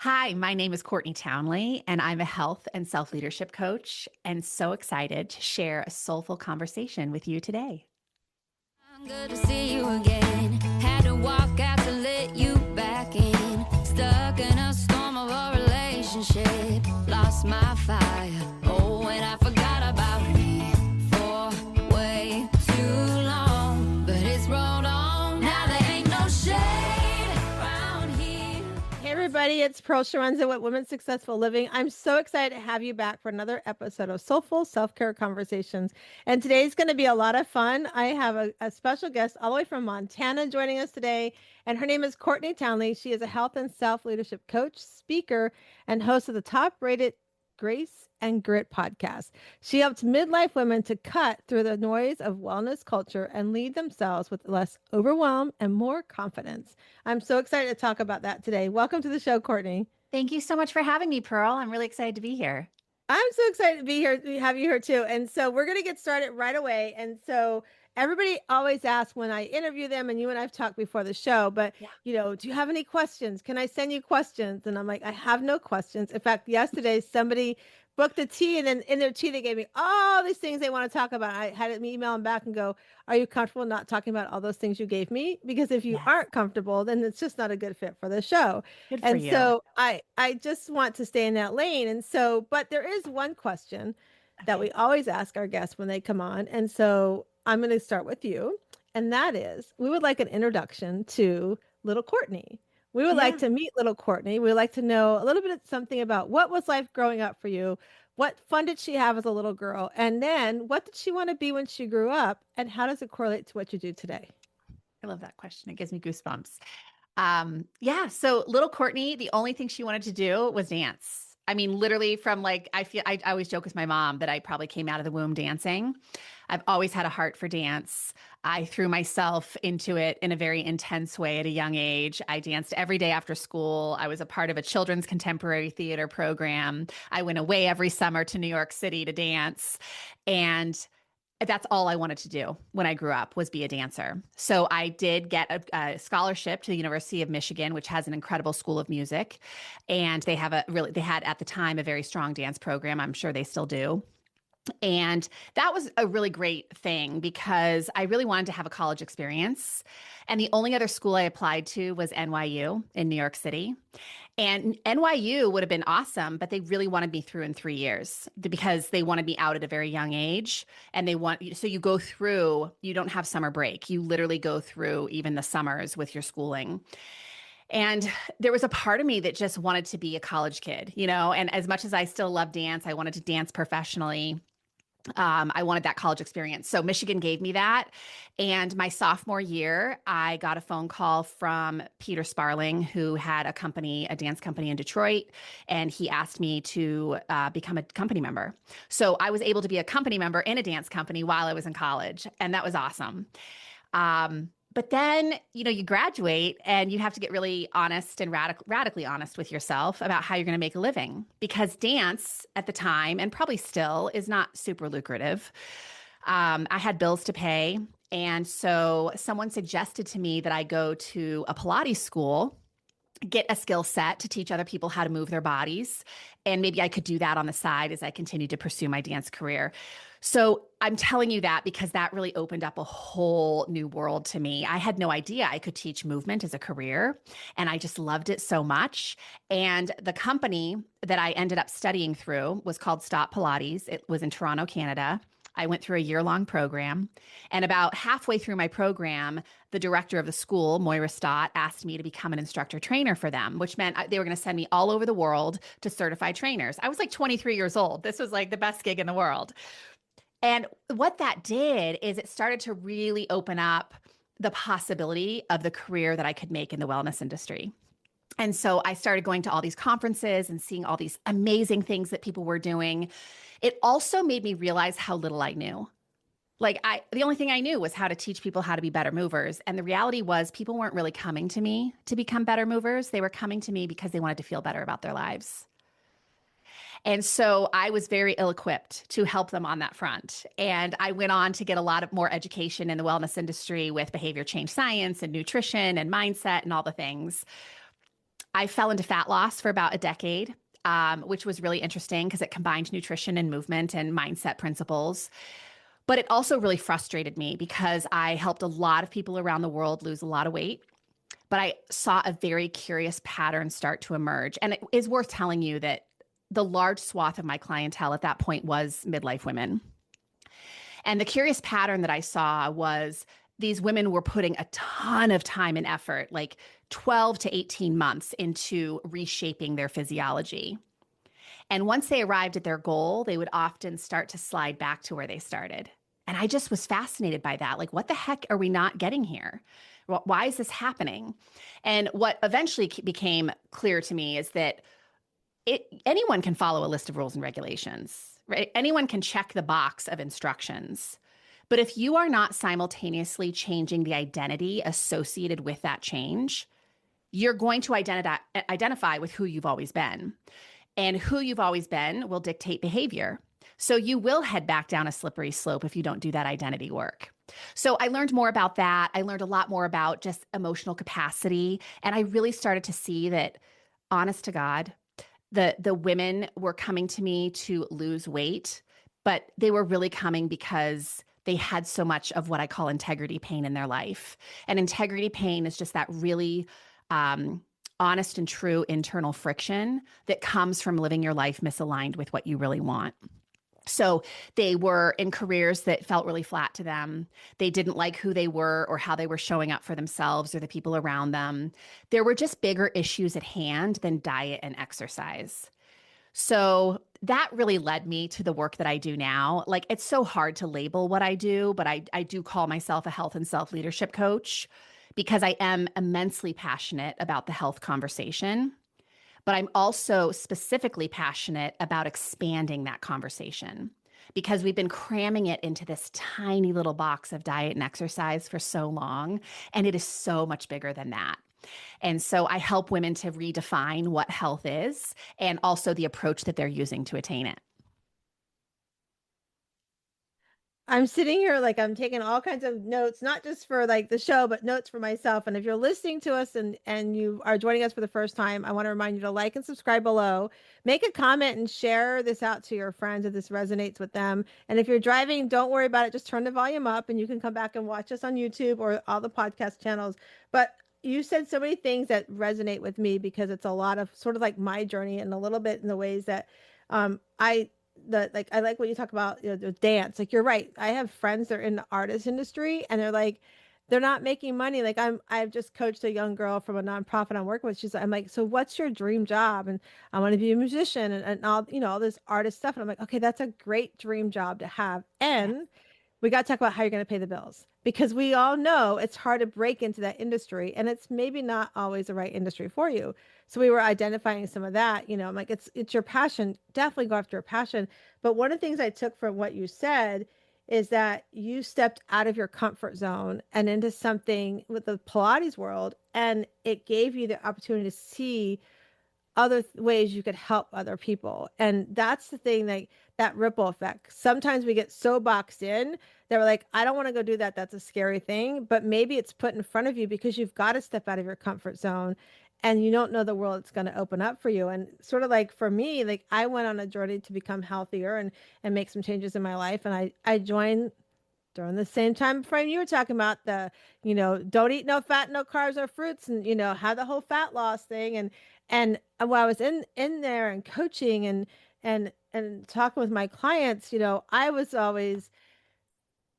Hi, my name is Courtney Townley, and I'm a health and self leadership coach, and so excited to share a soulful conversation with you today. I'm good to see you again. Had to walk out to let you back in. Stuck in a storm of a relationship. Lost my fire. Oh, and I forgot about me for way too long. But it's rolled on. Now there ain't no shade around here. Hey everybody, it's Pearl Sharonza with Women's Successful Living. I'm so excited to have you back for another episode of Soulful Self-Care Conversations. And today's going to be a lot of fun. I have a special guest all the way from Montana joining us today, and her name is Courtney Townley. She is a health and self-leadership coach, speaker, and host of the top-rated Grace and Grit podcast. She helps midlife women to cut through the noise of wellness culture and lead themselves with less overwhelm and more confidence. I'm so excited to talk about that today. Welcome to the show, Courtney. Thank you so much for having me, Pearl. I'm really excited to be here. I'm so excited to be here, to have you here too. And so we're going to get started right away. And so everybody always asks when I interview them, and you and I've talked before the show, but do you have any questions? Can I send you questions? And I'm like, I have no questions. In fact, yesterday somebody booked a tea, and then in their tea they gave me all these things they want to talk about. I had to email them back and go, are you comfortable not talking about all those things you gave me? Because if you Yes. aren't comfortable, then it's just not a good fit for the show. Good for And you. so I just want to stay in that lane. And so, but there is one question that we always ask our guests when they come on. And so I'm going to start with you. And that is, we would like an introduction to little Courtney. We would like to meet little Courtney. We'd like to know a little bit of something about what was life growing up for you? What fun did she have as a little girl? And then what did she want to be when she grew up? And how does it correlate to what you do today? I love that question. It gives me goosebumps. So little Courtney, the only thing she wanted to do was dance. I mean, literally from like, I always joke with my mom that I probably came out of the womb dancing. I've always had a heart for dance. I threw myself into it in a very intense way at a young age. I danced every day after school. I was a part of a children's contemporary theater program. I went away every summer to New York City to dance. And that's all I wanted to do when I grew up, was be a dancer. So I did get a scholarship to the University of Michigan, which has an incredible school of music. And they had at the time a very strong dance program. I'm sure they still do. And that was a really great thing because I really wanted to have a college experience. And the only other school I applied to was NYU in New York City. And NYU would have been awesome, but they really wanted me through in 3 years because they wanted me out at a very young age. And so you go through, you don't have summer break. You literally go through even the summers with your schooling. And there was a part of me that just wanted to be a college kid, and as much as I still love dance, I wanted to dance professionally. I wanted that college experience. So Michigan gave me that. And my sophomore year, I got a phone call from Peter Sparling, who had a dance company in Detroit. And he asked me to become a company member. So I was able to be a company member in a dance company while I was in college. And that was awesome. But then, you graduate and you have to get really honest and radically honest with yourself about how you're going to make a living, because dance at the time, and probably still, is not super lucrative. I had bills to pay. And so someone suggested to me that I go to a Pilates school, get a skill set to teach other people how to move their bodies. And maybe I could do that on the side as I continued to pursue my dance career. So I'm telling you that because that really opened up a whole new world to me. I had no idea I could teach movement as a career, and I just loved it so much. And the company that I ended up studying through was called Stop Pilates. It was in Toronto, Canada. I went through a year-long program, and about halfway through my program, the director of the school, Moira Stott, asked me to become an instructor trainer for them, which meant they were going to send me all over the world to certified trainers. I was like 23 years old. This was like the best gig in the world. And what that did is it started to really open up the possibility of the career that I could make in the wellness industry. And so I started going to all these conferences and seeing all these amazing things that people were doing. It also made me realize how little I knew. The only thing I knew was how to teach people how to be better movers. And the reality was people weren't really coming to me to become better movers. They were coming to me because they wanted to feel better about their lives. And so I was very ill-equipped to help them on that front. And I went on to get a lot of more education in the wellness industry with behavior change science and nutrition and mindset and all the things. I fell into fat loss for about a decade, which was really interesting because it combined nutrition and movement and mindset principles. But it also really frustrated me because I helped a lot of people around the world lose a lot of weight. But I saw a very curious pattern start to emerge. And it is worth telling you that the large swath of my clientele at that point was midlife women. And the curious pattern that I saw was these women were putting a ton of time and effort, like 12 to 18 months, into reshaping their physiology. And once they arrived at their goal, they would often start to slide back to where they started. And I just was fascinated by that. Like, what the heck are we not getting here? Why is this happening? And what eventually became clear to me is that anyone can follow a list of rules and regulations, right? Anyone can check the box of instructions. But if you are not simultaneously changing the identity associated with that change, you're going to identify with who you've always been. And who you've always been will dictate behavior. So you will head back down a slippery slope if you don't do that identity work. So I learned more about that. I learned a lot more about just emotional capacity. And I really started to see that, honest to God, the women were coming to me to lose weight, but they were really coming because they had so much of what I call integrity pain in their life. And integrity pain is just that really honest and true internal friction that comes from living your life misaligned with what you really want. So they were in careers that felt really flat to them. They didn't like who they were or how they were showing up for themselves or the people around them. There were just bigger issues at hand than diet and exercise. So that really led me to the work that I do now. Like, it's so hard to label what I do, but I do call myself a health and self-leadership coach because I am immensely passionate about the health conversation. But I'm also specifically passionate about expanding that conversation because we've been cramming it into this tiny little box of diet and exercise for so long, and it is so much bigger than that. And so I help women to redefine what health is and also the approach that they're using to attain it. I'm sitting here like I'm taking all kinds of notes, not just for like the show, but notes for myself. And if you're listening to us and you are joining us for the first time, I want to remind you to like and subscribe below. Make a comment and share this out to your friends if this resonates with them. And if you're driving, don't worry about it. Just turn the volume up and you can come back and watch us on YouTube or all the podcast channels. But you said so many things that resonate with me because it's a lot of sort of like my journey and a little bit in the ways that I like what you talk about, the dance. Like, you're right. I have friends that are in the artist industry and they're like, they're not making money. Like, I've just coached a young girl from a nonprofit I'm working with. I'm like, so what's your dream job? And I want to be a musician and all, all this artist stuff. And I'm like, okay, that's a great dream job to have. And we got to talk about how you're going to pay the bills because we all know it's hard to break into that industry and it's maybe not always the right industry for you. So we were identifying some of that, I'm like, it's your passion. Definitely go after your passion. But one of the things I took from what you said is that you stepped out of your comfort zone and into something with the Pilates world. And it gave you the opportunity to see other ways you could help other people. And that's the thing, like that ripple effect. Sometimes we get so boxed in that we're like, I don't want to go do that. That's a scary thing. But maybe it's put in front of you because you've got to step out of your comfort zone and you don't know the world it's going to open up for you. And sort of like for me, like I went on a journey to become healthier and make some changes in my life. And I joined during the same time frame you were talking about the, don't eat no fat, no carbs or fruits, and have the whole fat loss thing. And while I was in there and coaching and talking with my clients, I was always,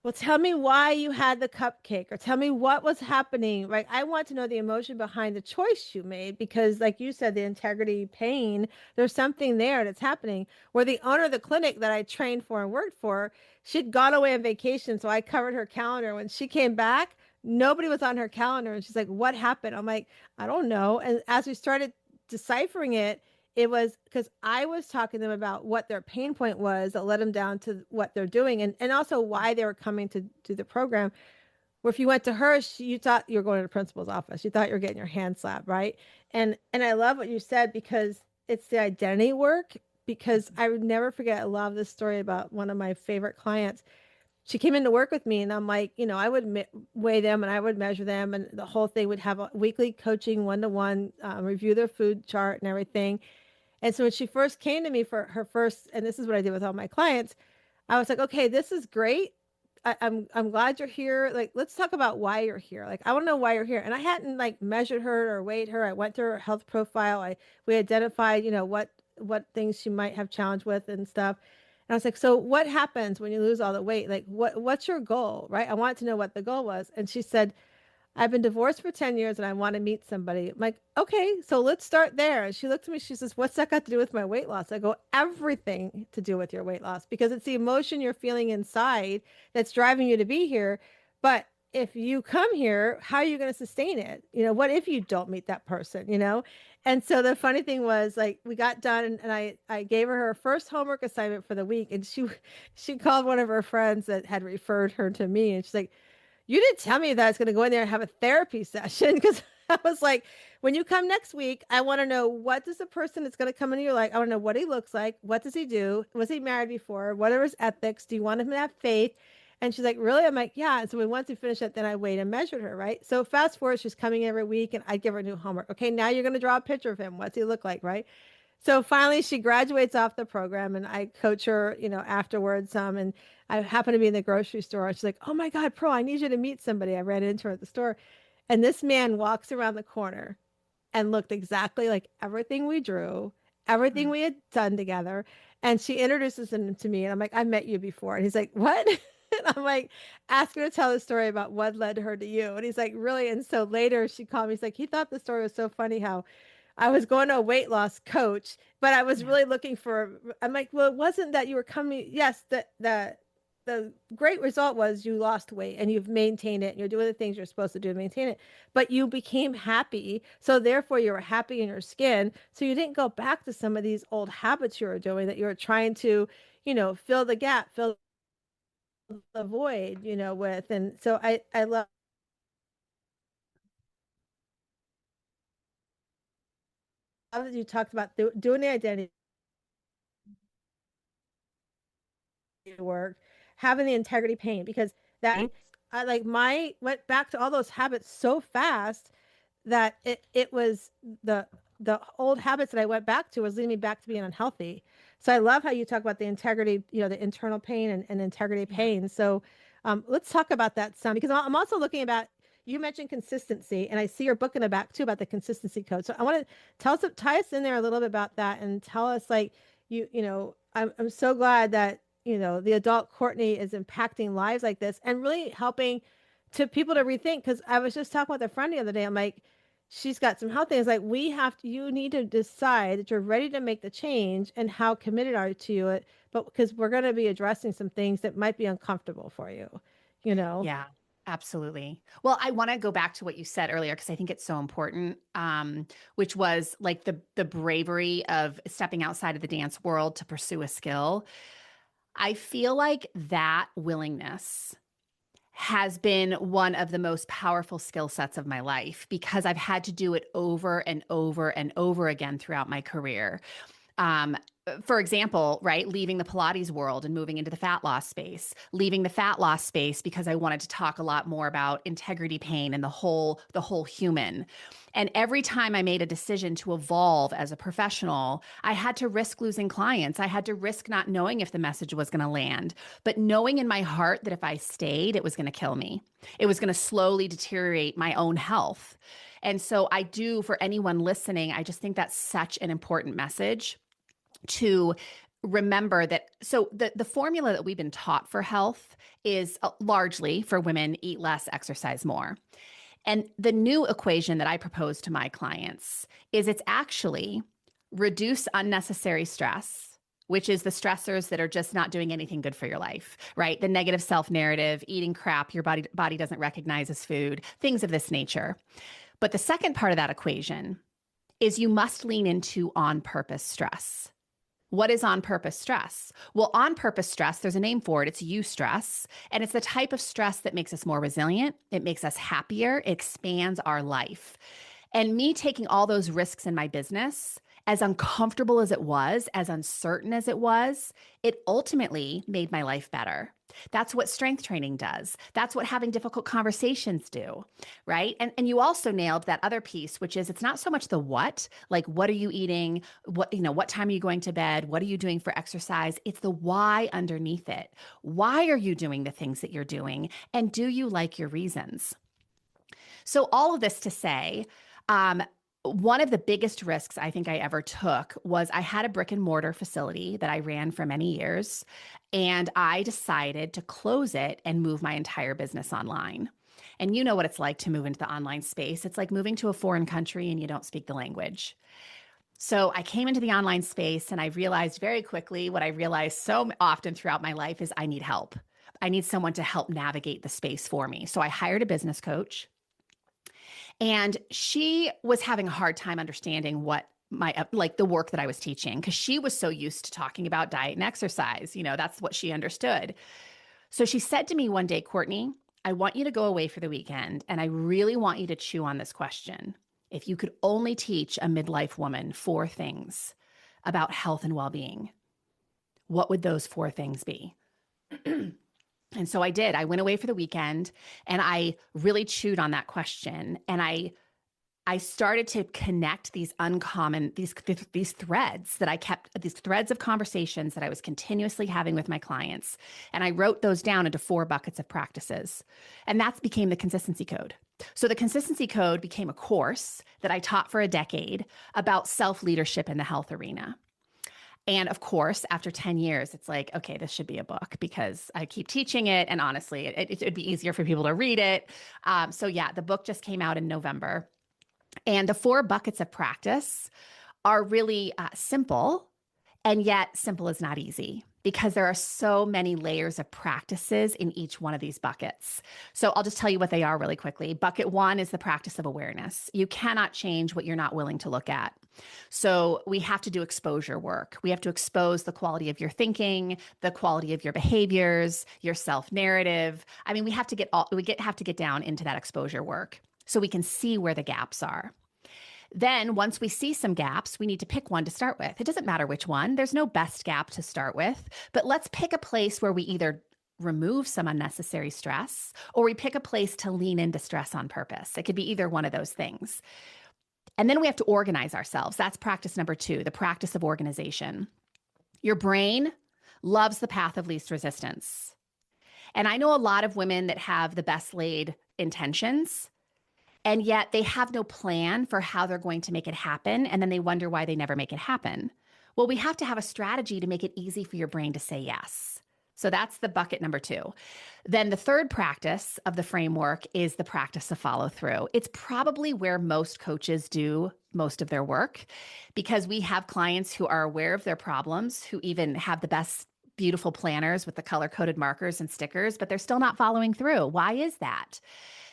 well, tell me why you had the cupcake or tell me what was happening. Right. I want to know the emotion behind the choice you made because, like you said, the integrity pain, there's something there that's happening. Where the owner of the clinic that I trained for and worked for, she'd gone away on vacation. So I covered her calendar. When she came back, nobody was on her calendar. And she's like, what happened? I'm like, I don't know. And as we started deciphering it, it was because I was talking to them about what their pain point was that led them down to what they're doing and also why they were coming to do the program. Where if you went to her, you thought you were going to the principal's office. You thought you were getting your hand slapped, right? And I love what you said because it's the identity work. Because I would never forget, I love this story about one of my favorite clients. she came in to work with me, and I'm like, I would weigh them and I would measure them, and the whole thing would have a weekly coaching one-to-one, review their food chart and everything. And so when she first came to me for her first, and this is what I did with all my clients, I was like, okay, this is great. I'm glad you're here. Like, let's talk about why you're here. Like, I want to know why you're here. And I hadn't like measured her or weighed her. I went through her health profile. We identified, what things she might have challenge with and stuff. And I was like, so what happens when you lose all the weight? Like, what's your goal, right? I wanted to know what the goal was. And she said, I've been divorced for 10 years and I want to meet somebody. I'm like, okay, so let's start there. And she looked at me, she says, what's that got to do with my weight loss? I go, everything to do with your weight loss, because it's the emotion you're feeling inside that's driving you to be here. But if you come here, how are you going to sustain it? What if you don't meet that person? And so the funny thing was, like, we got done, and I gave her first homework assignment for the week. And she called one of her friends that had referred her to me. And she's like, you didn't tell me that I was going to go in there and have a therapy session, because I was like, when you come next week, I want to know, what does the person that's going to come into your life, I want to know what he looks like. What does he do? Was he married before? What are his ethics? Do you want him to have faith? And she's like, really? I'm like, yeah. And so once we finished it, then I weighed and measured her, right? So fast forward, she's coming every week, and I give her new homework. Okay, now you're going to draw a picture of him. What's he look like, right? So finally she graduates off the program, and I coach her, afterwards. And I happen to be in the grocery store, and she's like, oh my God, Pro, I need you to meet somebody. I ran into her at the store, and this man walks around the corner and looked exactly like everything we drew, everything we had done together. And she introduces him to me, and I'm like, I met you before. And he's like, what? And I'm like, ask her to tell the story about what led her to you. And he's like, really? And so later she called me. He's like, he thought the story was so funny how I was going to a weight loss coach, but I was really looking for, I'm like, well, it wasn't that you were coming. Yes, the great result was you lost weight and you've maintained it and you're doing the things you're supposed to do to maintain it, but you became happy. So therefore you were happy in your skin. So you didn't go back to some of these old habits you were doing that you were trying to, fill the gap, fill the void, with. And so I love that you talked about doing the identity work, having the integrity pain, because that I like my went back to all those habits so fast that it was the old habits that I went back to was leading me back to being unhealthy. So I love how you talk about the integrity, the internal pain and integrity pain. So let's talk about that some, because I'm also looking about, you mentioned consistency, and I see your book in the back too about the consistency code. So I want to tie us in there a little bit about that, and tell us, like, I'm so glad that, the adult Courtney is impacting lives like this and really helping to people to rethink. Because I was just talking with a friend the other day. I'm like, she's got some health things. Like, you need to decide that you're ready to make the change, and how committed are you to it. But because we're going to be addressing some things that might be uncomfortable for you. Yeah, absolutely. Well, I want to go back to what you said earlier, because I think it's so important, which was like the bravery of stepping outside of the dance world to pursue a skill. I feel like that willingness has been one of the most powerful skill sets of my life, because I've had to do it over and over and over again throughout my career. For example, right, leaving the Pilates world and moving into the fat loss space, leaving the fat loss space because I wanted to talk a lot more about integrity pain and the whole human. And every time I made a decision to evolve as a professional, I had to risk losing clients. I had to risk not knowing if the message was going to land, but knowing in my heart that if I stayed, it was going to kill me. It was going to slowly deteriorate my own health. And so I do, for anyone listening, I just think that's such an important message to remember that. So the formula that we've been taught for health is largely for women: eat less, exercise more. And the new equation that I propose to my clients is it's actually reduce unnecessary stress, which is the stressors that are just not doing anything good for your life, right? The negative self-narrative, eating crap your body doesn't recognize as food, things of this nature. But the second part of that equation is you must lean into on-purpose stress. What is on-purpose stress? Well, on-purpose stress, there's a name for it. It's eustress. And it's the type of stress that makes us more resilient. It makes us happier. It expands our life. And me taking all those risks in my business as uncomfortable as it was, as uncertain as it was, it ultimately made my life better. That's what strength training does. That's what having difficult conversations do, right? And you also nailed that other piece, which is it's not so much the what, like what are you eating? What time are you going to bed? What are you doing for exercise? It's the why underneath it. Why are you doing the things that you're doing? And do you like your reasons? So all of this to say, one of the biggest risks I think I ever took was I had a brick and mortar facility that I ran for many years, and I decided to close it and move my entire business online. And you know what it's like to move into the online space. It's like moving to a foreign country and you don't speak the language. So I came into the online space and I realized very quickly what I realized so often throughout my life is I need help. I need someone to help navigate the space for me. So I hired a business coach. And she was having a hard time understanding what the work that I was teaching, because she was so used to talking about diet and exercise. That's what she understood. So she said to me one day, Courtney, I want you to go away for the weekend, and I really want you to chew on this question. If you could only teach a midlife woman 4 things about health and well-being, what would those 4 things be? And so I did. I went away for the weekend and I really chewed on that question. And I started to connect these these threads that I kept, these threads of conversations that I was continuously having with my clients. And I wrote those down into 4 buckets of practices. And that became the consistency code. So the consistency code became a course that I taught for a decade about self-leadership in the health arena. And of course, after 10 years, it's like, okay, this should be a book because I keep teaching it. And honestly, it'd be easier for people to read it. So yeah, the book just came out in November. And the 4 buckets of practice are really simple. And yet simple is not easy because there are so many layers of practices in each one of these buckets. So I'll just tell you what they are really quickly. Bucket 1 is the practice of awareness. You cannot change what you're not willing to look at. So we have to do exposure work. We have to expose the quality of your thinking, the quality of your behaviors, your self-narrative. I mean, we have to get down into that exposure work so we can see where the gaps are. Then once we see some gaps, we need to pick one to start with. It doesn't matter which one. There's no best gap to start with, but let's pick a place where we either remove some unnecessary stress or we pick a place to lean into stress on purpose. It could be either one of those things. And then we have to organize ourselves. That's practice number 2, the practice of organization. Your brain loves the path of least resistance. And I know a lot of women that have the best laid intentions, and yet they have no plan for how they're going to make it happen. And then they wonder why they never make it happen. Well, we have to have a strategy to make it easy for your brain to say yes. So that's the bucket number 2. Then the third practice of the framework is the practice of follow through. It's probably where most coaches do most of their work because we have clients who are aware of their problems, who even have the best beautiful planners with the color-coded markers and stickers, but they're still not following through. Why is that?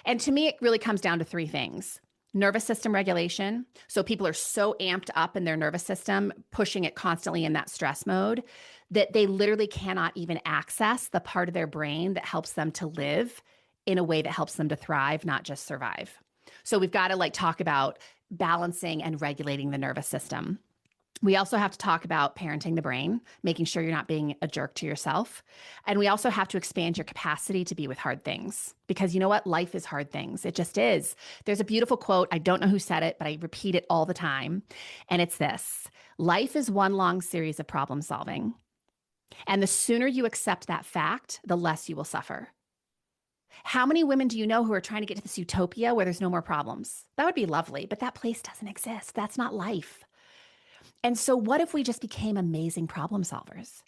And to me, it really comes down to 3 things. Nervous system regulation. So people are so amped up in their nervous system, pushing it constantly in that stress mode, that they literally cannot even access the part of their brain that helps them to live in a way that helps them to thrive, not just survive. So we've got to talk about balancing and regulating the nervous system. We also have to talk about parenting the brain, making sure you're not being a jerk to yourself. And we also have to expand your capacity to be with hard things because you know what? Life is hard things. It just is. There's a beautiful quote. I don't know who said it, but I repeat it all the time. And it's this: life is one long series of problem solving. And the sooner you accept that fact, the less you will suffer. How many women do you know who are trying to get to this utopia where there's no more problems? That would be lovely, but that place doesn't exist. That's not life. And so what if we just became amazing problem solvers,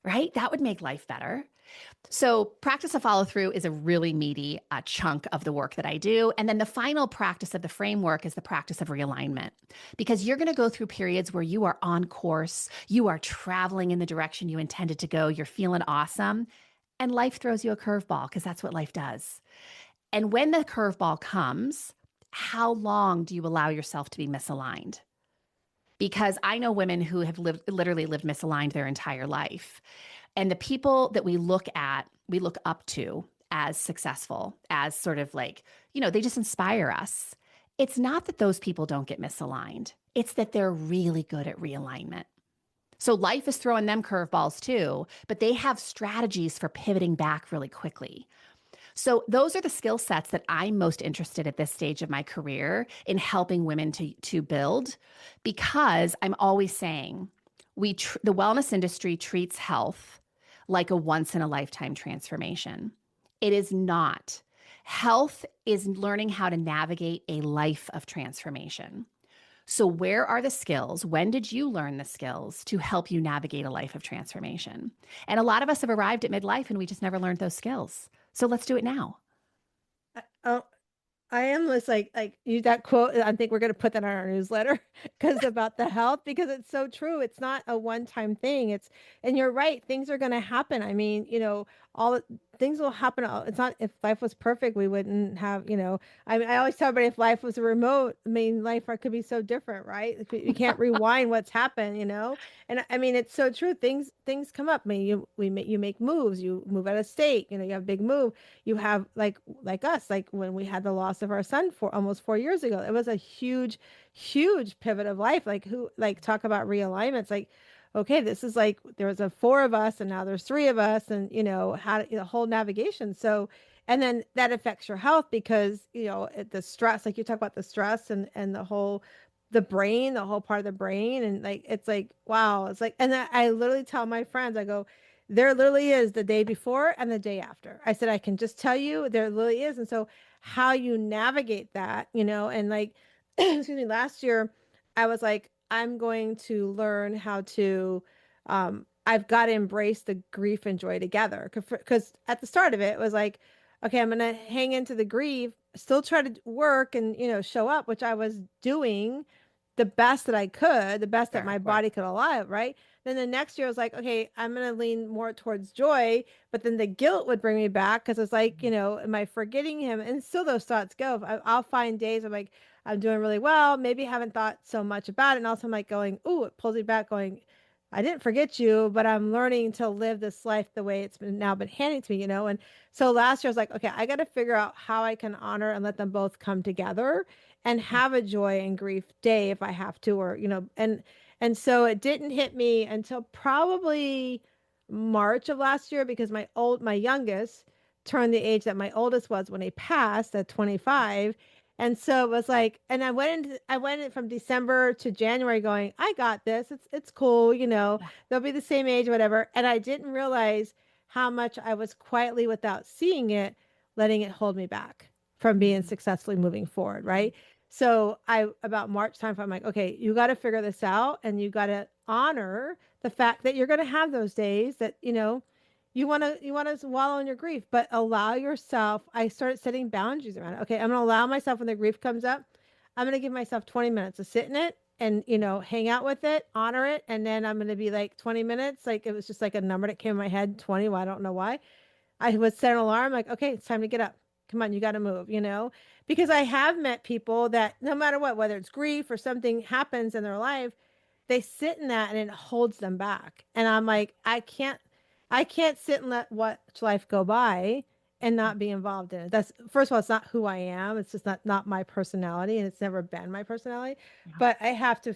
right? That would make life better. So practice of follow through is a really meaty chunk of the work that I do. And then the final practice of the framework is the practice of realignment, because you're going to go through periods where you are on course, you are traveling in the direction you intended to go, you're feeling awesome, and life throws you a curveball because that's what life does. And when the curveball comes, how long do you allow yourself to be misaligned? Because I know women who have literally lived misaligned their entire life. And the people that we look up to as successful, as sort of they just inspire us. It's not that those people don't get misaligned. It's that they're really good at realignment. So life is throwing them curveballs too, but they have strategies for pivoting back really quickly. So those are the skill sets that I'm most interested at this stage of my career in helping women to build, because I'm always saying the wellness industry treats health like a once in a lifetime transformation. It is not. Health is learning how to navigate a life of transformation. So, where are the skills? When did you learn the skills to help you navigate a life of transformation? And a lot of us have arrived at midlife and we just never learned those skills. So, let's do it now. Oh, I am just like you that quote. I think we're going to put that on our newsletter because about the health, because it's so true. It's not a one-time thing. And you're right. Things are going to happen. I mean, things will happen. It's not, if life was perfect, we wouldn't have, I mean, I always tell everybody, if life was a remote, I mean, life could be so different, right? You can't rewind what's happened. And I mean, it's so true. Things come up. I mean, you make moves, you move out of state, you have a big move. You have like us, like when we had the loss of our son for almost 4 years ago, it was a huge pivot of life. Talk about realignments, like, okay, this is like there was a four of us and now there's three of us, and how the whole navigation. So, and then that affects your health because the stress, like you talk about the stress and the brain, the whole part of the brain, and like it's like wow, it's like, and I literally tell my friends, I go, there literally is the day before and the day after. I said, I can just tell you there literally is. And so how you navigate that, and like, excuse me, last year I was like, I'm going to learn how to, I've got to embrace the grief and joy together. Because at the start of it, it was like, okay, I'm going to hang into the grief, still try to work and, show up, which I was doing the best that I could, the best that Sure, my of course. body could allow, right? Then the next year I was like, okay, I'm going to lean more towards joy, but then the guilt would bring me back because it's like, am I forgetting him? And still those thoughts go. I'll find days I'm like, I'm doing really well, maybe haven't thought so much about it. And also I'm like going, ooh, it pulls me back going, I didn't forget you, but I'm learning to live this life the way it's been handed to me. And so last year I was like, okay, I got to figure out how I can honor and let them both come together and have a joy and grief day if I have to, or and so it didn't hit me until probably March of last year because my youngest turned the age that my oldest was when he passed at 25. And so it was like, and I went in from December to January going, I got this. It's cool, Yeah. they'll be the same age, whatever. And I didn't realize how much I was quietly, without seeing it, letting it hold me back from being Mhm. successfully moving forward. Right. So about March time, I'm like, okay, you got to figure this out and you got to honor the fact that you're going to have those days that, you want to wallow in your grief, but allow yourself. I started setting boundaries around it. Okay, I'm going to allow myself when the grief comes up, I'm going to give myself 20 minutes to sit in it and, hang out with it, honor it. And then I'm going to be like 20 minutes. Like it was just like a number that came in my head, 20. Well, I don't know why. I would set an alarm like, okay, it's time to get up. Come on, you got to move, because I have met people that no matter what, whether it's grief or something happens in their life, they sit in that and it holds them back. And I'm like, I can't sit and let what life go by and not be involved in it. That's, first of all, it's not who I am. It's just not my personality, and it's never been my personality. Yeah. But I have to,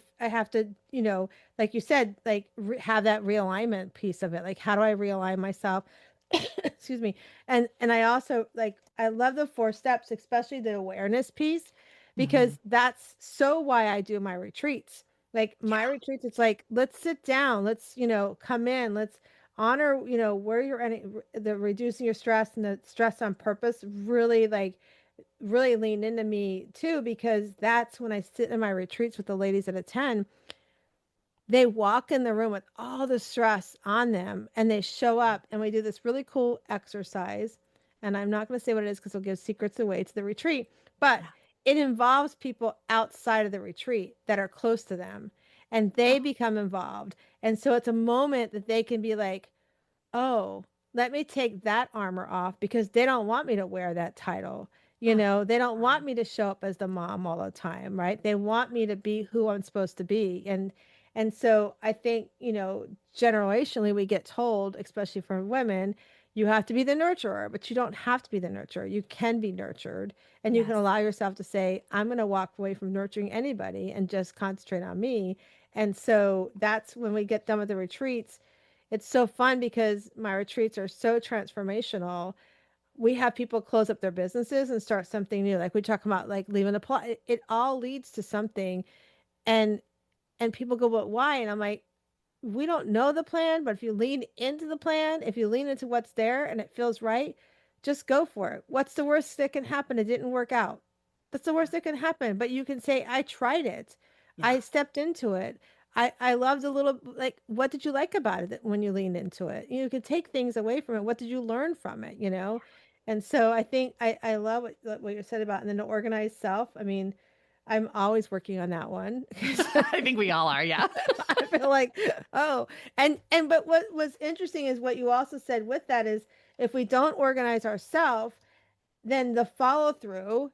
like you said, like have that realignment piece of it. Like, how do I realign myself? Excuse me. And I also like, I love the 4 steps, especially the awareness piece, Mhm. because that's so why I do my retreats. Like my Yeah. retreats, it's like, let's sit down, let's, come in, let's honor, where you're the reducing your stress and the stress on purpose really like really lean into me too, because that's when I sit in my retreats with the ladies that attend. They walk in the room with all the stress on them and they show up and we do this really cool exercise. And I'm not going to say what it is because it'll give secrets away to the retreat, but Yeah. it involves people outside of the retreat that are close to them and Oh, they become involved. And so it's a moment that they can be like, oh, let me take that armor off because they don't want me to wear that title. oh, They don't wow. want me to show up as the mom all the time, right? They want me to be who I'm supposed to be. And so I think, generationally we get told, especially for women, You have to be the nurturer, but you don't have to be the nurturer. You can be nurtured, and you can Yes. allow yourself to say, I'm going to walk away from nurturing anybody and just concentrate on me. And so that's when we get done with the retreats. It's so fun because my retreats are so transformational. We have people close up their businesses and start something new. Like we talk about like leaving a plot. It all leads to something. And people go, but why? And I'm like, we don't know the plan, but if you lean into the plan, if you lean into what's there and it feels right, just go for it. What's the worst that can happen? It didn't work out. That's the worst that can happen. But you can say, I tried it. Yeah. I stepped into it. I loved a little, like, what did you like about it when you leaned into it? You could take things away from it. What did you learn from it? You know? And so I think I love what you said about, and then the organized self. I mean, I'm always working on that one. I think we all are. Yeah. I feel like, oh, but what was interesting is what you also said with that is if we don't organize ourselves, then the follow through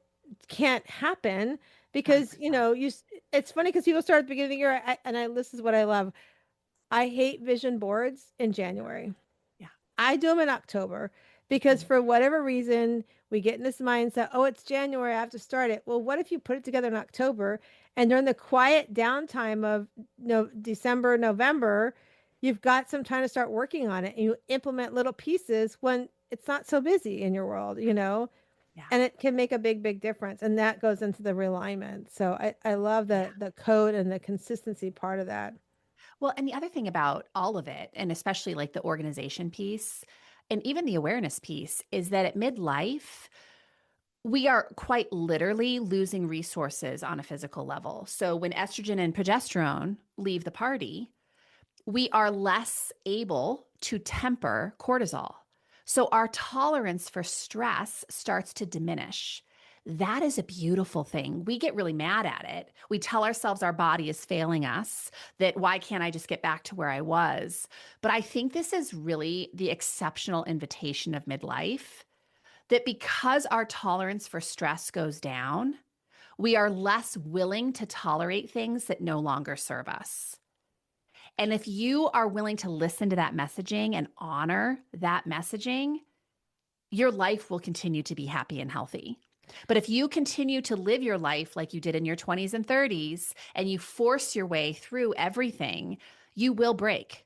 can't happen because 100%. it's funny because people start at the beginning of the year, this is what I love. I hate vision boards in January. Yeah. I do them in October because Mhm. for whatever reason, we get in this mindset, oh, it's January, I have to start it. Well, what if you put it together in October and during the quiet downtime of December, November, you've got some time to start working on it and you implement little pieces when it's not so busy in your world, Yeah. and it can make a big, big difference. And that goes into the realignment. So I love Yeah. the code and the consistency part of that. Well, and the other thing about all of it, and especially like the organization piece and even the awareness piece, is that at midlife, we are quite literally losing resources on a physical level. So when estrogen and progesterone leave the party, we are less able to temper cortisol. So our tolerance for stress starts to diminish. That is a beautiful thing. We get really mad at it. We tell ourselves our body is failing us, that why can't I just get back to where I was? But I think this is really the exceptional invitation of midlife, that because our tolerance for stress goes down, we are less willing to tolerate things that no longer serve us. And if you are willing to listen to that messaging and honor that messaging, your life will continue to be happy and healthy. But if you continue to live your life like you did in your 20s and 30s and you force your way through everything, you will break.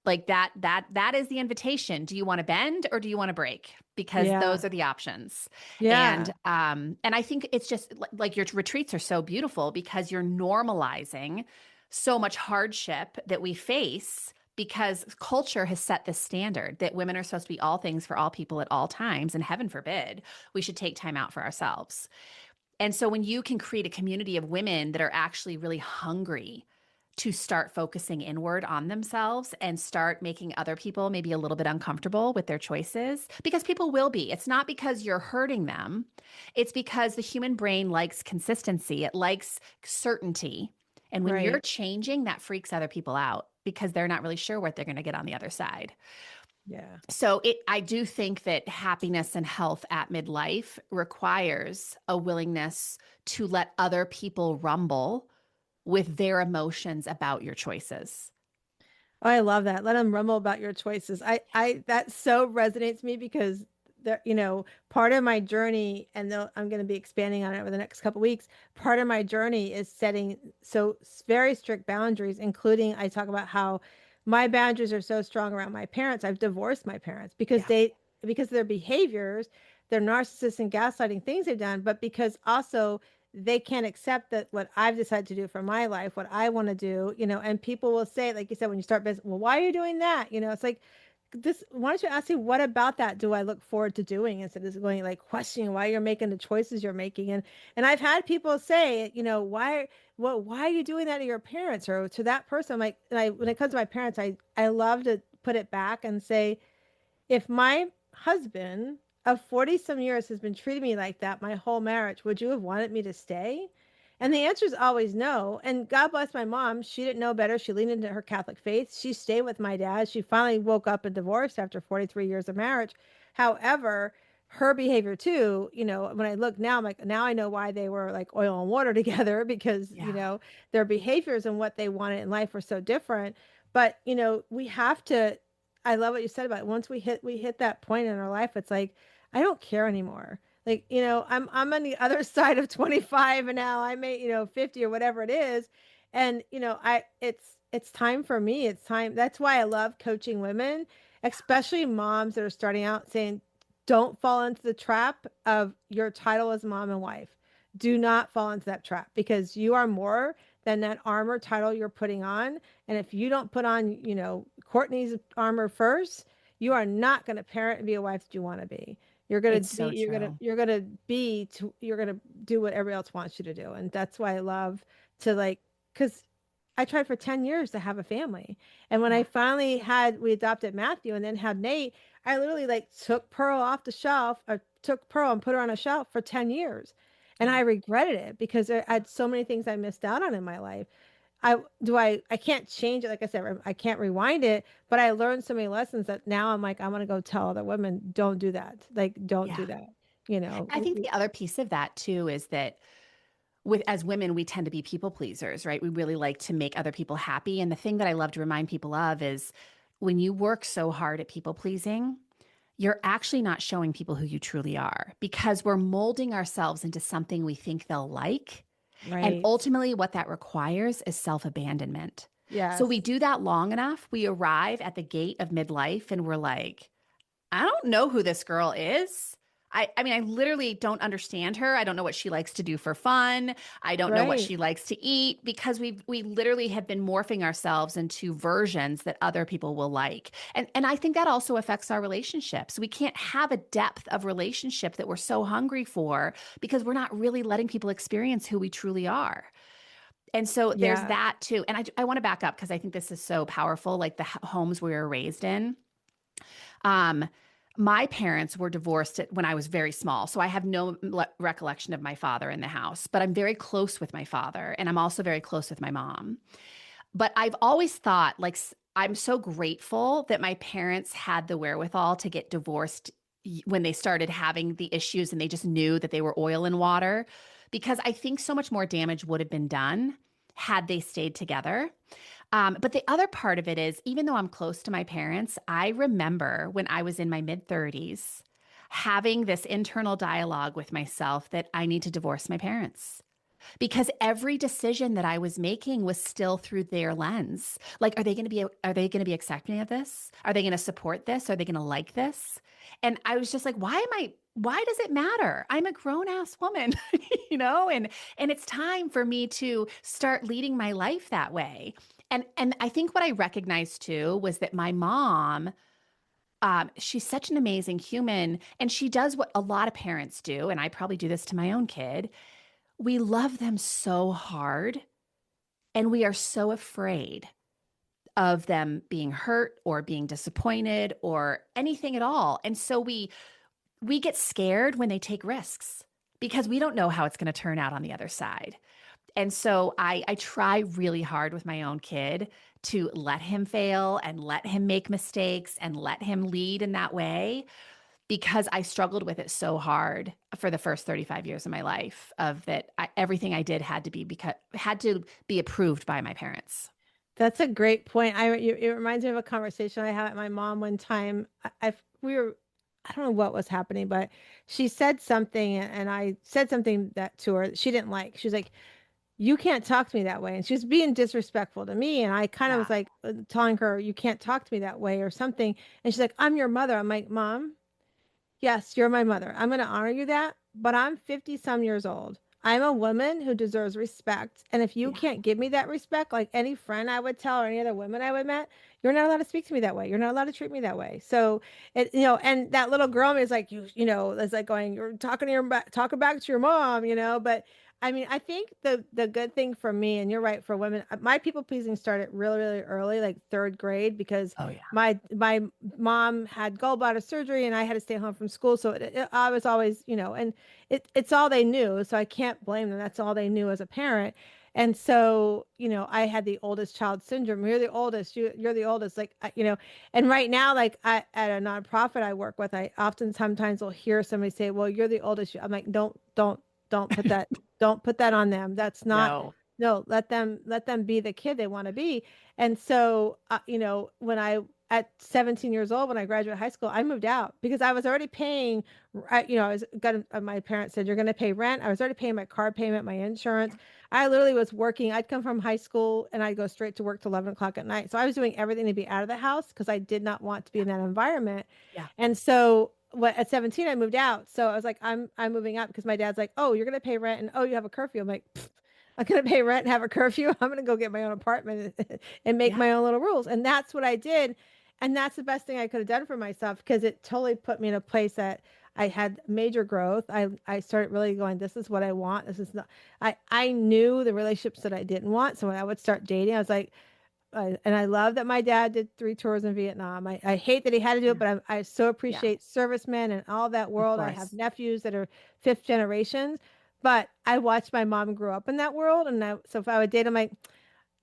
Like that is the invitation. Do you want to bend or do you want to break? Because Yeah. those are the options. Yeah. And I think it's just like your retreats are so beautiful because you're normalizing so much hardship that we face because culture has set this standard that women are supposed to be all things for all people at all times, and heaven forbid we should take time out for ourselves. And so when you can create a community of women that are actually really hungry to start focusing inward on themselves and start making other people maybe a little bit uncomfortable with their choices, because people will be. It's not because you're hurting them. It's because the human brain likes consistency. It likes certainty. And when you're Right. changing, that freaks other people out because they're not really sure what they're going to get on the other side. Yeah. So I do think that happiness and health at midlife requires a willingness to let other people rumble with their emotions about your choices. Oh, I love that. Let them rumble about your choices. That so resonates me because part of my journey, and I'm going to be expanding on it over the next couple weeks. Part of my journey is setting very strict boundaries, including I talk about how my boundaries are so strong around my parents. I've divorced my parents Yeah. because of their behaviors, their narcissistic and gaslighting things they've done, but because also they can't accept that what I've decided to do for my life, what I want to do, and people will say, like you said, when you start business, well, why are you doing that? It's like this, why don't you ask me what about that do I look forward to doing instead of going like questioning why you're making the choices you're making. And I've had people say, why are you doing that to your parents or to that person? I'm like, when it comes to my parents, I love to put it back and say, if my husband of 40 some years has been treating me like that my whole marriage, would you have wanted me to stay? Yeah. And the answer is always no. And God bless my mom. She didn't know better. She leaned into her Catholic faith. She stayed with my dad. She finally woke up and divorced after 43 years of marriage. However, her behavior too, when I look now, I'm like, now I know why they were like oil and water together because, Yeah. their behaviors and what they wanted in life were so different. But, we have to I love what you said about it. Once we hit that point in our life, it's like, I don't care anymore. Like, I'm on the other side of 25 and now I may, 50 or whatever it is. And, it's time for me. It's time. That's why I love coaching women, especially moms that are starting out, saying, don't fall into the trap of your title as mom and wife. Do not fall into that trap, because you are more than that armor title you're putting on. And if you don't put on, Courtney's armor first, you are not going to parent and be a wife that you want to be. You're going It's to be, so true. you're going to do what everybody else wants you to do. And that's why I love to, like, because I tried for 10 years to have a family. And when Yeah. I finally we adopted Matthew and then had Nate, I literally like took Pearl off the shelf, or took Pearl and put her on a shelf for 10 years. And Yeah. I regretted it because I had so many things I missed out on in my life. I can't change it. Like I said, I can't rewind it, but I learned so many lessons that now I'm like, I'm going to go tell other women, don't do that. Like, don't Yeah. do that. You know, I think the other piece of that too is that with as women, we tend to be people pleasers, right? We really like to make other people happy. And the thing that I love to remind people of is when you work so hard at people pleasing, you're actually not showing people who you truly are, because we're molding ourselves into something we think they'll like. And right. ultimately, what that requires is self abandonment. So Yes. we do that long enough, we arrive at the gate of midlife and we're like, I don't know who this girl is. I mean, I literally don't understand her. I don't know what she likes to do for fun. I don't know what Right. she likes to eat, because we literally have been morphing ourselves into versions that other people will like. And I think that also affects our relationships. We can't have a depth of relationship that we're so hungry for because we're not really letting people experience who we truly are. And so there's Yeah. that too. And I want to back up because I think this is so powerful, like the homes we were raised in. Um, my parents were divorced when I was very small, so I have no recollection of my father in the house, but I'm very close with my father, and I'm also very close with my mom. But I've always thought, like, I'm so grateful that my parents had the wherewithal to get divorced when they started having the issues and they just knew that they were oil and water, because I think so much more damage would have been done had they stayed together. But the other part of it is, even though I'm close to my parents, I remember when I was in my mid 30s having this internal dialogue with myself that I need to divorce my parents, because every decision that I was making was still through their lens. Like, are they going to be accepting of this? Are they going to support this? Are they going to like this? And I was just like, why does it matter? I'm a grown ass woman, and it's time for me to start leading my life that way. And I think what I recognized too was that my mom, she's such an amazing human, and she does what a lot of parents do, and I probably do this to my own kid. We love them so hard, and we are so afraid of them being hurt or being disappointed or anything at all. And so we get scared when they take risks because we don't know how it's going to turn out on the other side. And so I try really hard with my own kid to let him fail and let him make mistakes and let him lead in that way, because I struggled with it so hard for the first 35 years of my life, of that everything I did had to be approved by my parents. That's a great point. It reminds me of a conversation I had with my mom one time. We were, I don't know what was happening, but she said something, and I said something that to her that she didn't like. She was like, "You can't talk to me that way," and she was being disrespectful to me. And I kind of Yeah. was like, telling her, "You can't talk to me that way," or something. And she's like, "I'm your mother." I'm like, "Mom, yes, you're my mother. I'm going to honor you that, but I'm 50 some years old. I'm a woman who deserves respect. And if you Yeah. can't give me that respect, like any friend I would tell or any other women I would met, you're not allowed to speak to me that way. You're not allowed to treat me that way." So and that little girl is like, it's like going, you're talking back to your mom, but I mean, I think the good thing for me, and you're right, for women, my people pleasing started really, really early, like third grade, because Oh, yeah. my mom had gallbladder surgery and I had to stay home from school. So I was always, and it's all they knew. So I can't blame them. That's all they knew as a parent. And so, I had the oldest child syndrome. You're the oldest, you're the oldest, like, and right now, like at a nonprofit I work with, I often sometimes will hear somebody say, "Well, you're the oldest." I'm like, don't put that, don't put that on them. That's not, No. no, let them be the kid they want to be. And so, when at 17 years old, when I graduated high school, I moved out because I was already paying, I was gonna, my parents said, you're going to pay rent. I was already paying my car payment, my insurance. I literally was working. I'd come from high school and I'd go straight to work till 11 o'clock at night. So I was doing everything to be out of the house because I did not want to be in that environment. Yeah. And so at 17, I moved out. So I was like, I'm moving out because my dad's like, oh, you're going to pay rent and oh, you have a curfew. I'm like, I'm going to pay rent and have a curfew. I'm going to go get my own apartment and make Yeah. my own little rules. And that's what I did. And that's the best thing I could have done for myself because it totally put me in a place that I had major growth. I started really going, this is what I want. This is not, I knew the relationships that I didn't want. So when I would start dating, I was like, and I love that my dad did 3 tours in Vietnam. I hate that he had to do it, but I so Yeah. appreciate servicemen and all that Of world. I have course. nephews that are fifth generations, but I watched my mom grow up in that world. And so if I would date, I'm like,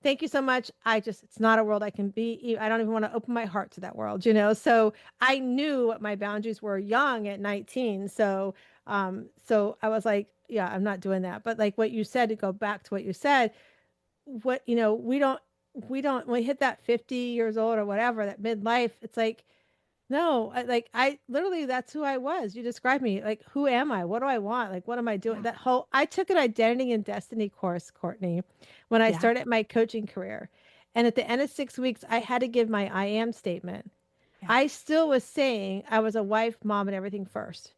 thank you so much. It's not a world I can be. I don't even want to open my heart to that world, So I knew what my boundaries were young at 19. So I was like, yeah, I'm not doing that. But like what you said, to go back to what you said, we don't when we hit that 50 years old or whatever, that midlife, it's like, no, I literally, that's who I was. You described me. Like, who am I? What do I want? Like, what am I doing? Yeah. I took an identity and destiny course, Courtney, when I Yeah. started my coaching career. And at the end of 6 weeks, I had to give my I am statement. Yeah. I still was saying I was a wife, mom, and everything first.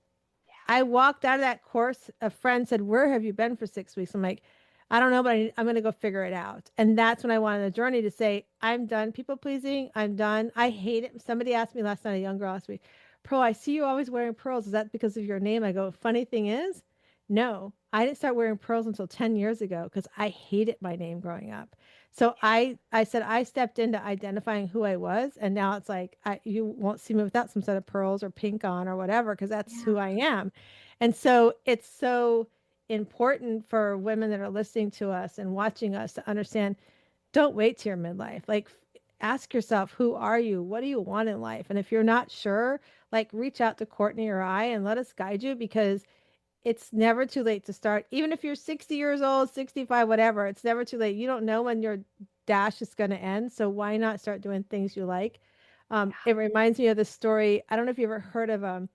Yeah. I walked out of that course. A friend said, where have you been for 6 weeks? I'm like, I don't know, but I'm going to go figure it out. And that's when I went on the journey to say, I'm done people pleasing. I'm done. I hate it. Somebody asked me last night, a young girl asked me, Pearl, I see you always wearing pearls. Is that because of your name? I go, funny thing is, no, I didn't start wearing pearls until 10 years ago because I hated my name growing up. So I said I stepped into identifying who I was. And now it's like, you won't see me without some set of pearls or pink on or whatever, because that's Yeah. who I am. And so it's so important for women that are listening to us and watching us to understand, don't wait till your midlife. Like, ask yourself, who are you? What do you want in life? And if you're not sure, like, reach out to Courtney or I and let us guide you, because it's never too late to start. Even if you're 60 years old, 65, whatever, it's never too late. You don't know when your dash is going to end. So why not start doing things you like? It reminds me of the story. I don't know if you ever heard of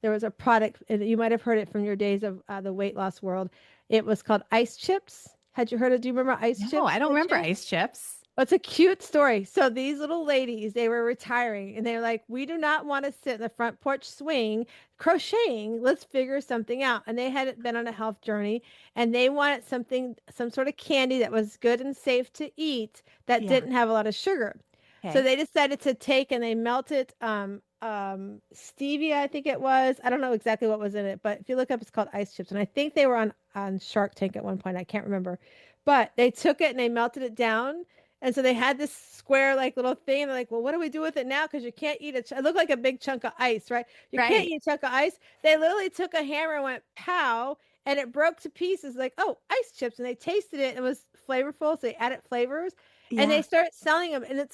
there was a product, and you might have heard it from your days of the weight loss world. It was called ice chips. Had you heard of? Do you remember ice No, chips I don't by remember chance? ice chips. Oh, it's a cute story. So these little ladies, they were retiring and they were like, we do not want to sit in the front porch swing crocheting. Let's figure something out. And they had been on a health journey and they wanted something, some sort of candy that was good and safe to eat that Yeah. didn't have a lot of sugar. So Okay. they decided to take and they melted stevia, I think it was. I don't know exactly what was in it, but if you look up, it's called ice chips. And I think they were on Shark Tank at one point. I can't remember. But they took it and they melted it down, and so they had this square like little thing. And they're like, well, what do we do with it now? Because you can't eat it. It looked like a big chunk of ice, right? You can't Right. eat a chunk of ice. They literally took a hammer and went pow, and it broke to pieces. Like, oh, ice chips, and they tasted it. And it was flavorful, so they added flavors, and they Yeah. start selling them. And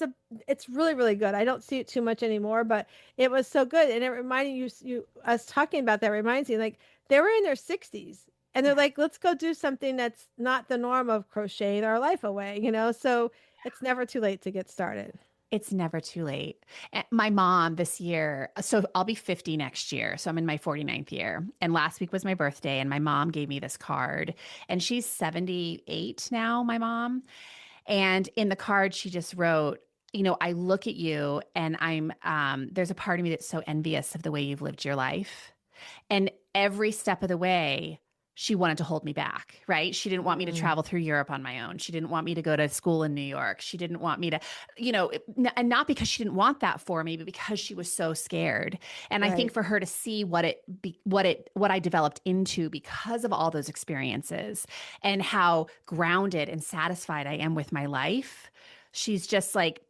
it's really really good. I don't see it too much anymore, but it was so good. And it reminded you us talking about that reminds me, like, they were in their 60s. And they're Yeah. like, let's go do something that's not the norm of crocheting our life away. So it's never too late to get started. It's never too late. My mom this year, so I'll be 50 next year. So I'm in my 49th year. And last week was my birthday, and my mom gave me this card. And she's 78 now, my mom. And in the card, she just wrote, I look at you and there's a part of me that's so envious of the way you've lived your life. And every step of the way, she wanted to hold me back, right? She didn't want me to Mm, travel through Europe on my own. She didn't want me to go to school in New York. She didn't want me to, and not because she didn't want that for me, but because she was so scared. And I think right. for her to see what I developed into because of all those experiences and how grounded and satisfied I am with my life, she's just like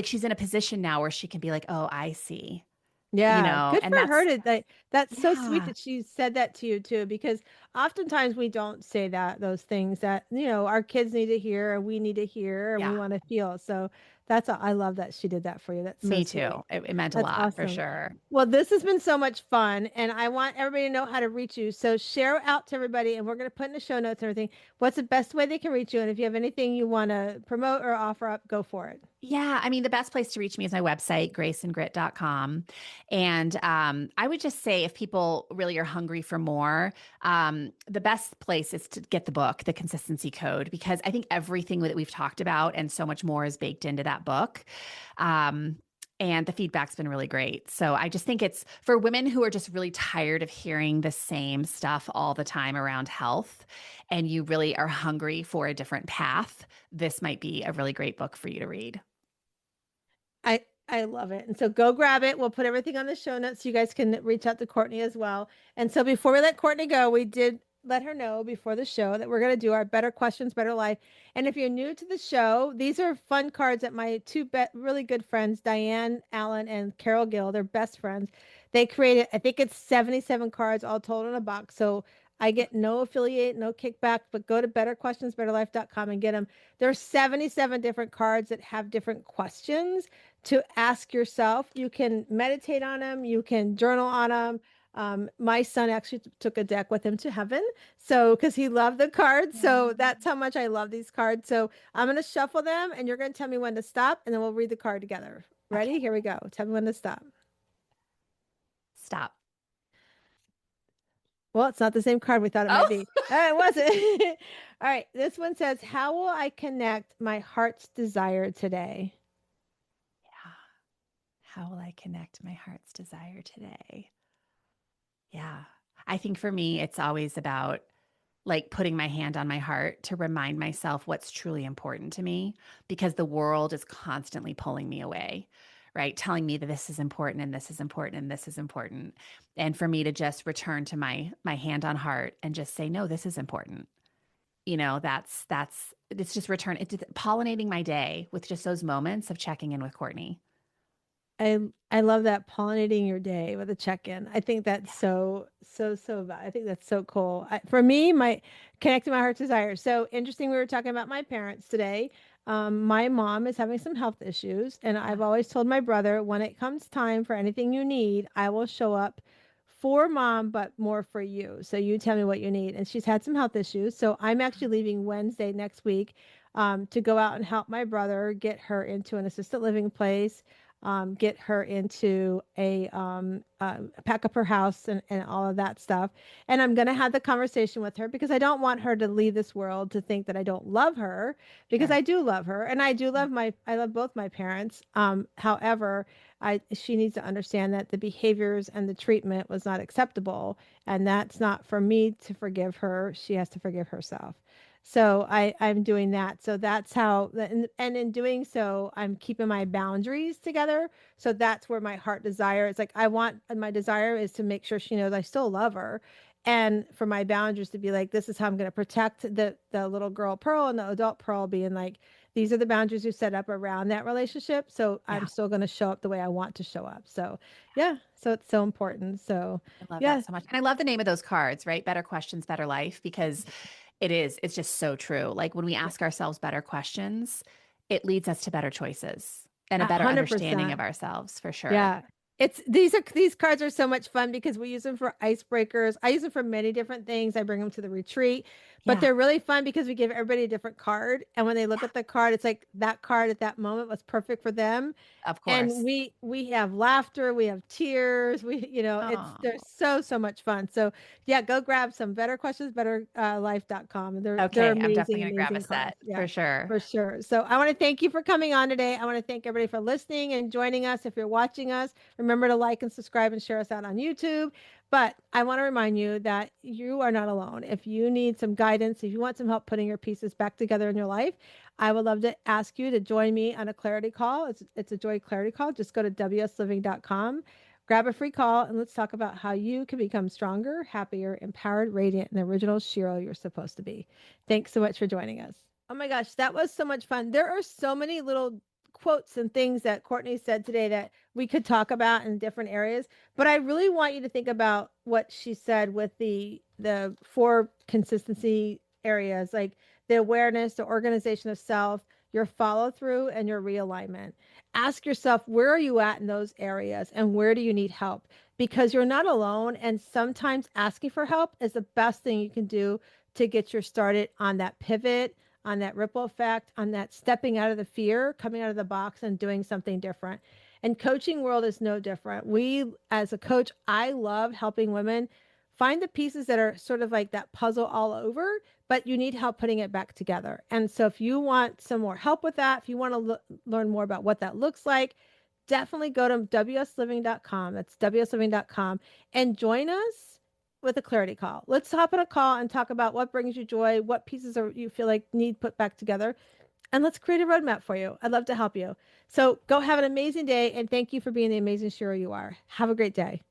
she's in a position now where she can be like, "Oh, I see." Yeah, good And for her that's to that's so sweet yeah. that she said that to you too, because oftentimes we don't say those things that, our kids need to hear and we need to hear and we Yeah. want to feel. So I love that she did that for you. That's so Me sweet. too. It meant a That's lot for awesome. sure. Well, this has been so much fun, and I want everybody to know how to reach you. So share out to everybody, and we're going to put in the show notes and everything. What's the best way they can reach you? And if you have anything you want to promote or offer up, go for it. Yeah, I mean, the best place to reach me is my website, graceandgrit.com. And I would just say if people really are hungry for more, the best place is to get the book, The Consistency Code, because I think everything that we've talked about and so much more is baked into that book. Um, and the feedback's been really great. So I just think it's for women who are just really tired of hearing the same stuff all the time around health, and you really are hungry for a different path. This might be a really great book for you to read. I love it. And so go grab it. We'll put everything on the show notes so you guys can reach out to Courtney as well. And so before we let Courtney go, we did let her know before the show that we're going to do our Better Questions, Better Life. And if you're new to the show, these are fun cards that my two really good friends, Diane Allen and Carol Gill, they're best friends. They created, I think it's 77 cards all told in a box. So I get no affiliate, no kickback, but go to betterquestionsbetterlife.com and get them. There's 77 different cards that have different questions to ask yourself. You can meditate on them, you can journal on them. My son actually took a deck with him to heaven. So, because he loved the cards. So, that's how much I love these cards. So, I'm going to shuffle them and you're going to tell me when to stop and then we'll read the card together. Ready? Okay. Here we go. Tell me when to stop. Stop. Well, it's not the same card we thought it might Oh, be. It wasn't. All right. This one says, how will I connect my heart's desire today? yeah. How will I connect my heart's desire today? Yeah. I think for me, it's always about like putting my hand on my heart to remind myself what's truly important to me because the world is constantly pulling me away, right? Telling me that this is important and this is important and this is important. And for me to just return to my hand on heart and just say, no, this is important. That's it's just it's pollinating my day with just those moments of checking in with Courtney. I love that pollinating your day with a check-in. I think that's Yeah. I think that's so cool. For me, my connecting my heart's desire. So interesting. We were talking about my parents today. My mom is having some health issues, and I've always told my brother when it comes time for anything you need, I will show up for mom, but more for you. So you tell me what you need. And she's had some health issues. So I'm actually leaving Wednesday next week to go out and help my brother get her into an assisted living place, get her into pack up her house and all of that stuff. And I'm going to have the conversation with her because I don't want her to leave this world to think that I don't love her, because Sure. I do love her. And I do love I love both my parents. However, she needs to understand that the behaviors and the treatment was not acceptable. And that's not for me to forgive her. She has to forgive herself. So I'm doing that. So that's how, and in doing so, I'm keeping my boundaries together. So that's where my heart desire is. Like my desire is to make sure she knows I still love her. And for my boundaries to be like, this is how I'm going to protect the little girl Pearl and the adult Pearl, being like, these are the boundaries you set up around that relationship. So I'm Yeah. still going to show up the way I want to show up. So yeah, so it's so important. So I love yeah, that so much. And I love the name of those cards, right? Better questions, better life, because it's just so true. Like when we yeah, ask ourselves better questions, it leads us to better choices and a better understanding 100%. of ourselves for sure. Yeah. These cards are so much fun because we use them for icebreakers. I use them for many different things. I bring them to the retreat, but Yeah. they're really fun because we give everybody a different card. And when they look Yeah. at the card, it's like that card at that moment was perfect for them. Of And course. we have laughter, we have tears, they're Oh, so much fun. So yeah, go grab some Better Questions, Better Life.com. They're okay. I'm definitely amazing, going to grab a amazing cards. set Yeah, for sure. for sure. So I want to thank you for coming on today. I want to thank everybody for listening and joining us. If you're watching us, remember to like and subscribe and share us out on YouTube. But I want to remind you that you are not alone. If you need some guidance, if you want some help putting your pieces back together in your life, I would love to ask you to join me on a clarity call. It's a joy clarity call. Just go to wsliving.com, grab a free call, and let's talk about how you can become stronger, happier, empowered, radiant, and the original Shiro you're supposed to be. Thanks so much for joining us. Oh my gosh, that was so much fun. There are so many little quotes and things that Courtney said today that we could talk about in different areas, but I really want you to think about what she said with the four consistency areas, like the awareness, the organization of self, your follow through, and your realignment. Ask yourself, where are you at in those areas and where do you need help? Because you're not alone. And sometimes asking for help is the best thing you can do to get you started on that pivot, on that ripple effect, on that stepping out of the fear, coming out of the box and doing something different. And coaching world is no different. We, as a coach, I love helping women find the pieces that are sort of like that puzzle all over, but you need help putting it back together. And so if you want some more help with that, if you want to learn more about what that looks like, definitely go to wsliving.com. That's wsliving.com and join us with a clarity call. Let's hop on a call and talk about what brings you joy, what pieces are you feel like need put back together, and let's create a roadmap for you. I'd love to help you. So go have an amazing day, and thank you for being the amazing Shira you are. Have a great day.